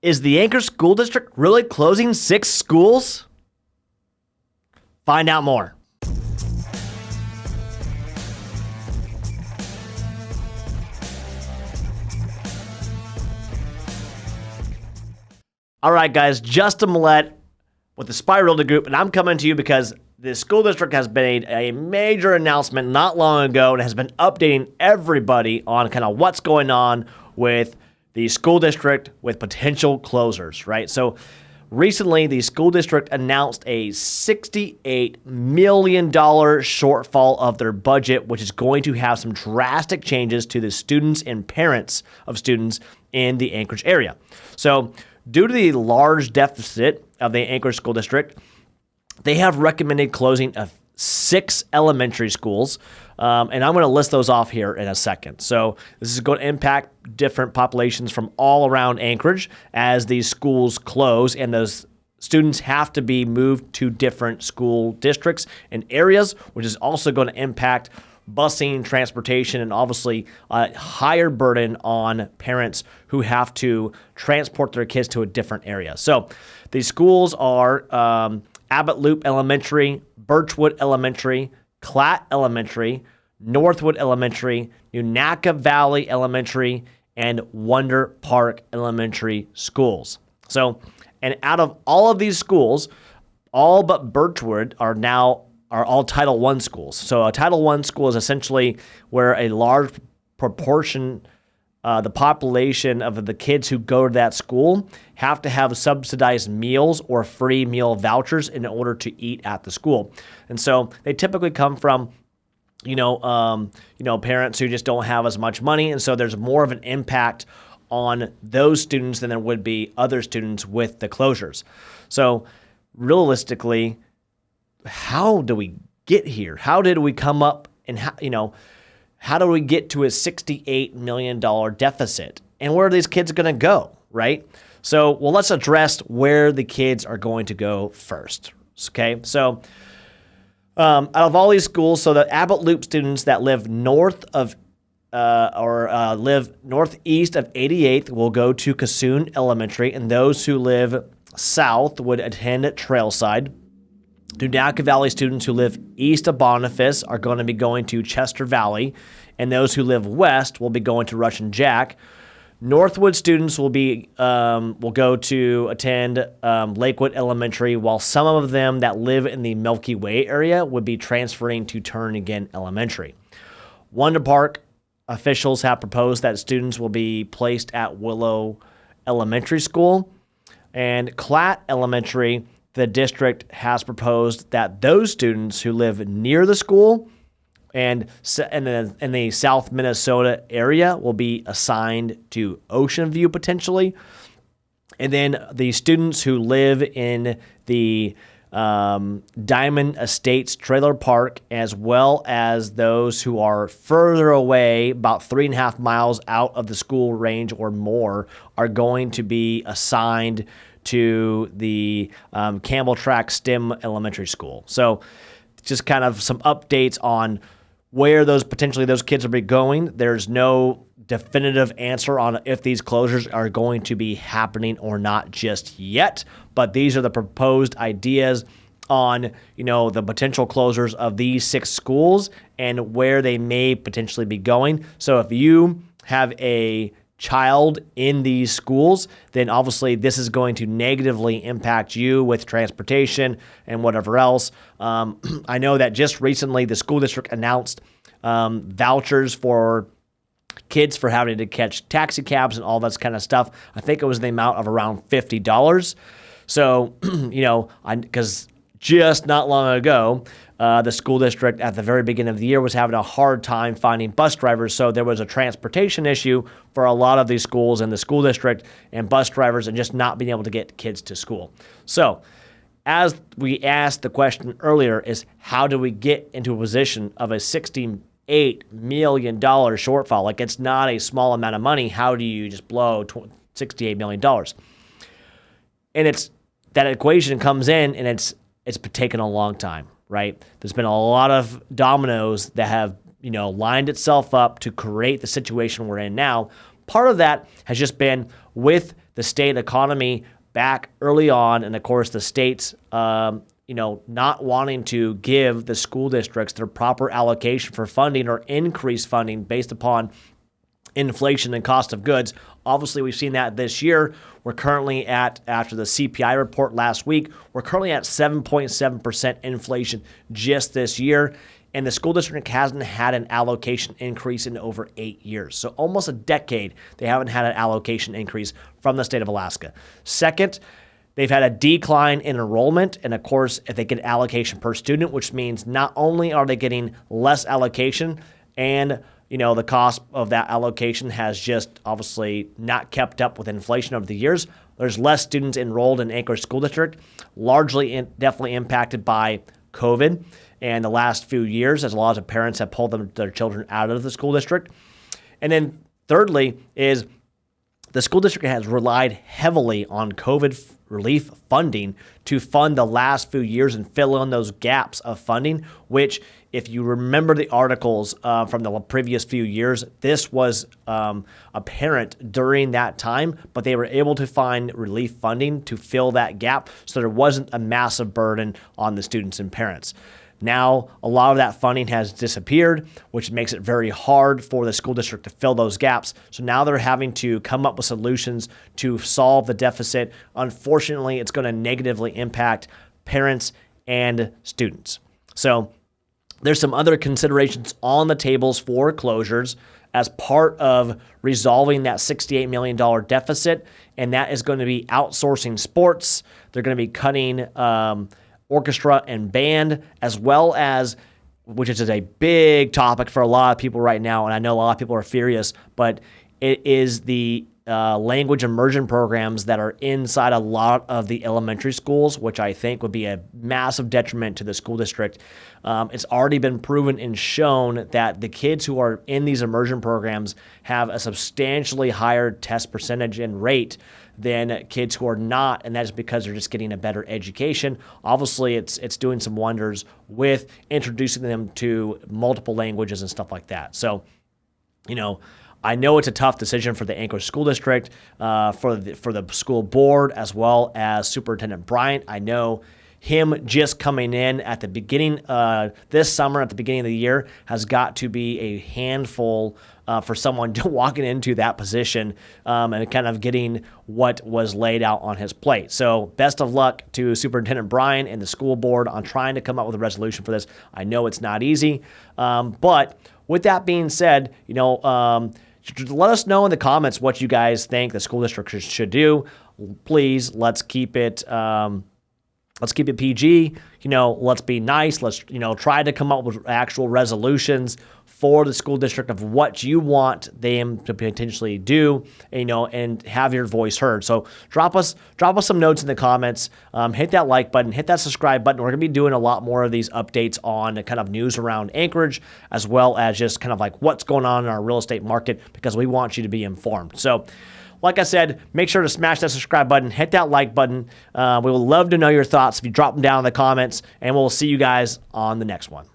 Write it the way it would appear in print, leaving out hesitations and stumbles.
Is the Anchorage School District really closing 6 schools? Find out more. All right, guys, Justin Millett with the Spy Realty Group, and I'm coming to you because the school district has made a major announcement not long ago and has been updating everybody on kind of what's going on with the school district with potential closures, right? So recently, the school district announced a $68 million shortfall of their budget, which is going to have some drastic changes to the students and parents of students in the Anchorage area. So due to the large deficit of the Anchorage School District, they have recommended closing of 6 elementary schools, and I'm going to list those off here in a second. So this is going to impact different populations from all around Anchorage as these schools close, and those students have to be moved to different school districts and areas, which is also going to impact busing, transportation, and obviously a higher burden on parents who have to transport their kids to a different area. So these schools are Abbott Loop Elementary, Birchwood Elementary, Klatt Elementary, Northwood Elementary, Unaka Valley Elementary, and Wonder Park Elementary schools. So, and out of all of these schools, all but Birchwood are all Title I schools. So a Title I school is essentially where a large proportion, the population of the kids who go to that school have to have subsidized meals or free meal vouchers in order to eat at the school. And so they typically come from, parents who just don't have as much money. And so there's more of an impact on those students than there would be other students with the closures. So realistically, how do we get here? How did we come up and how do we get to a $68 million deficit? And where are these kids going to go, right? So, let's address where the kids are going to go first, okay? So, out of all these schools, so the Abbott Loop students that live north of live northeast of 88th will go to Cassoon Elementary, and those who live south would attend Trailside. Unaka Valley students who live east of Boniface are going to be going to Chester Valley, and those who live west will be going to Russian Jack. Northwood students will go to attend Lakewood Elementary, while some of them that live in the Milky Way area would be transferring to Turnagain Elementary. Wonder Park officials have proposed that students will be placed at Willow Elementary School, and Klatt Elementary, the district has proposed that those students who live near the school and in the South Minnesota area will be assigned to Ocean View potentially. And then the students who live in the Diamond Estates Trailer Park, as well as those who are further away, about 3.5 miles out of the school range or more, are going to be assigned to the Campbell Track STEM Elementary School. So just kind of some updates on where those kids will be going. There's no definitive answer on if these closures are going to be happening or not just yet, but these are the proposed ideas on, the potential closures of these 6 schools and where they may potentially be going. So if you have a child in these schools, then obviously this is going to negatively impact you with transportation and whatever else. I know that just recently the school district announced vouchers for kids for having to catch taxi cabs and all that kind of stuff. I think it was the amount of around $50. So, because just not long ago, the school district at the very beginning of the year was having a hard time finding bus drivers. So there was a transportation issue for a lot of these schools in the school district and bus drivers and just not being able to get kids to school. So as we asked the question earlier is how do we get into a position of a $68 million shortfall? Like it's not a small amount of money. How do you just blow $68 million? And it's that equation comes in and it's taken a long time. Right? There's been a lot of dominoes that have, lined itself up to create the situation we're in now. Part of that has just been with the state economy back early on, and of course the states, not wanting to give the school districts their proper allocation for funding or increase funding based upon inflation and cost of goods. Obviously, we've seen that this year. We're currently after the CPI report last week, we're currently at 7.7% inflation just this year. And the school district hasn't had an allocation increase in over 8 years. So almost a decade, they haven't had an allocation increase from the state of Alaska. Second, they've had a decline in enrollment. And of course, if they get allocation per student, which means not only are they getting less allocation, and the cost of that allocation has just obviously not kept up with inflation over the years. There's less students enrolled in Anchorage School District, largely definitely impacted by COVID and the last few years, as a lot of parents have pulled their children out of the school district. And then thirdly is the school district has relied heavily on COVID relief funding to fund the last few years and fill in those gaps of funding, which, if you remember the articles from the previous few years, this was apparent during that time, but they were able to find relief funding to fill that gap so there wasn't a massive burden on the students and parents. Now, a lot of that funding has disappeared, which makes it very hard for the school district to fill those gaps. So now they're having to come up with solutions to solve the deficit. Unfortunately, it's going to negatively impact parents and students. So there's some other considerations on the tables for closures as part of resolving that $68 million deficit, and that is going to be outsourcing sports. They're going to be cutting orchestra and band, as well as, which is a big topic for a lot of people right now, and I know a lot of people are furious, but it is the language immersion programs that are inside a lot of the elementary schools, which I think would be a massive detriment to the school district. It's already been proven and shown that the kids who are in these immersion programs have a substantially higher test percentage and rate than kids who are not, and that is because they're just getting a better education. Obviously, it's doing some wonders with introducing them to multiple languages and stuff like that. So, I know it's a tough decision for the Anchorage School District, for the school board, as well as Superintendent Bryant. I know him just coming in at the beginning, this summer, at the beginning of the year, has got to be a handful for someone walking into that position and kind of getting what was laid out on his plate. So best of luck to Superintendent Bryant and the school board on trying to come up with a resolution for this. I know it's not easy, but with that being said, let us know in the comments what you guys think the school district should do. Please, let's keep it PG. Let's be nice. Let's, try to come up with actual resolutions for the school district of what you want them to potentially do, and have your voice heard. So drop us some notes in the comments. Hit that like button, hit that subscribe button. We're going to be doing a lot more of these updates on the kind of news around Anchorage, as well as just kind of like what's going on in our real estate market, because we want you to be informed. So, like I said, make sure to smash that subscribe button, hit that like button. We would love to know your thoughts if you drop them down in the comments, and we'll see you guys on the next one.